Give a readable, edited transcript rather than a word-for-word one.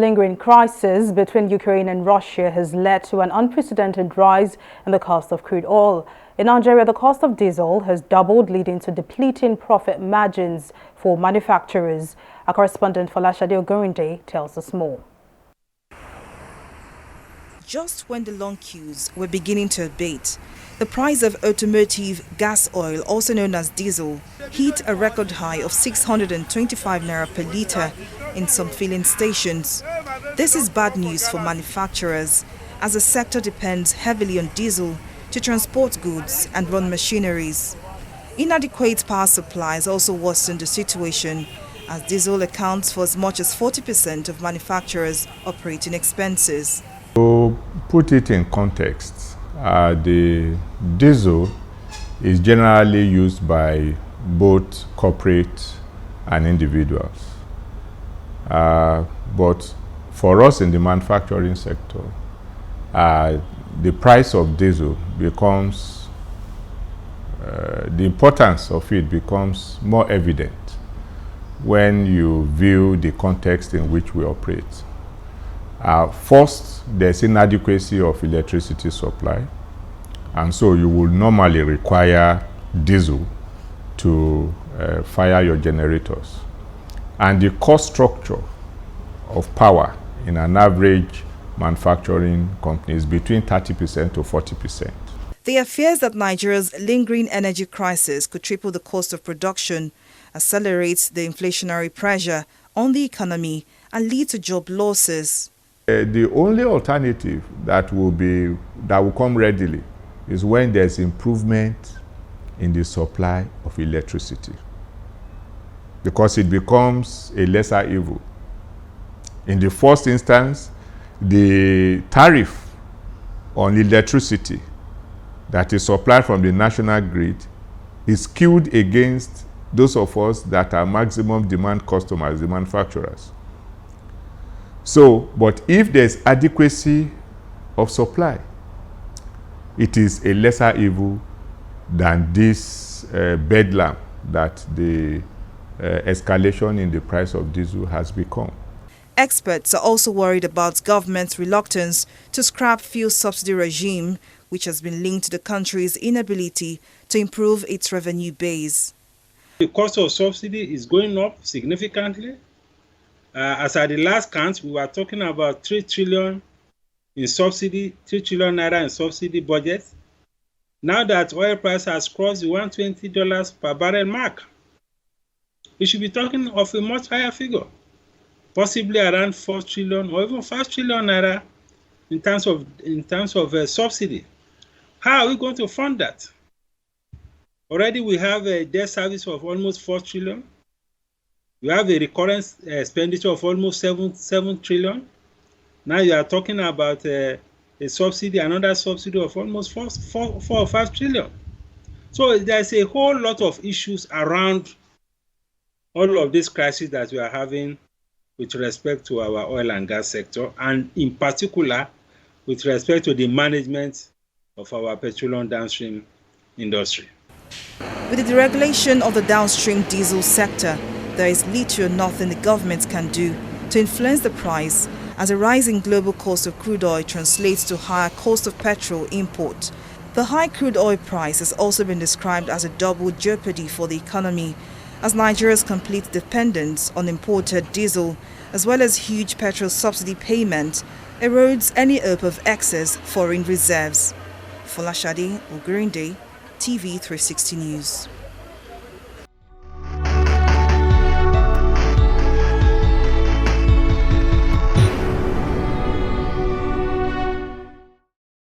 lingering crisis between Ukraine and Russia has led to an unprecedented rise in the cost of crude oil. In Nigeria, the cost of diesel has doubled, leading to depleting profit margins for manufacturers. Our correspondent Folashade Ogunrinde tells us more. Just when the long queues were beginning to abate, the price of automotive gas oil, also known as diesel, hit a record high of 625 naira per litre in some filling stations. This is bad news for manufacturers, as the sector depends heavily on diesel to transport goods and run machineries. Inadequate power supplies also worsened the situation, as diesel accounts for as much as 40% of manufacturers' operating expenses. To put it in context, the diesel is generally used by both corporate and individuals. But for us in the manufacturing sector, the price of diesel becomes, the importance of it becomes more evident when you view the context in which we operate. First, there's inadequacy of electricity supply, and so you will normally require diesel to fire your generators. And the cost structure of power in an average manufacturing company is between 30% to 40%. There are fears that Nigeria's lingering energy crisis could triple the cost of production, accelerate the inflationary pressure on the economy, and lead to job losses. The only alternative that will come readily is when there's improvement in the supply of electricity, because it becomes a lesser evil. In the first instance, the tariff on electricity that is supplied from the national grid is skewed against those of us that are maximum demand customers, the manufacturers. So, but if there's adequacy of supply, it is a lesser evil than this bedlam that the escalation in the price of diesel has become. Experts are also worried about government's reluctance to scrap fuel subsidy regime, which has been linked to the country's inability to improve its revenue base. The cost of subsidy is going up significantly. As at the last count, we were talking about 3 trillion in subsidy, 3 trillion naira in subsidy budget. Now that oil price has crossed the $120 per barrel mark, we should be talking of a much higher figure, possibly around 4 trillion or even 5 trillion naira in terms of subsidy. How are we going to fund that? Already we have a debt service of almost 4 trillion. We have a recurrent expenditure of almost 7 trillion. Now you are talking about a subsidy, another subsidy of almost 4 or 5 trillion. So there's a whole lot of issues around all of this crisis that we are having with respect to our oil and gas sector, and in particular with respect to the management of our petroleum downstream industry. With the deregulation of the downstream diesel sector, there is little or nothing the government can do to influence the price, as a rise in global cost of crude oil translates to higher cost of petrol import. The high crude oil price has also been described as a double jeopardy for the economy, as Nigeria's complete dependence on imported diesel, as well as huge petrol subsidy payment, erodes any hope of excess foreign reserves. Folashade Ogunrinde, TV 360 News.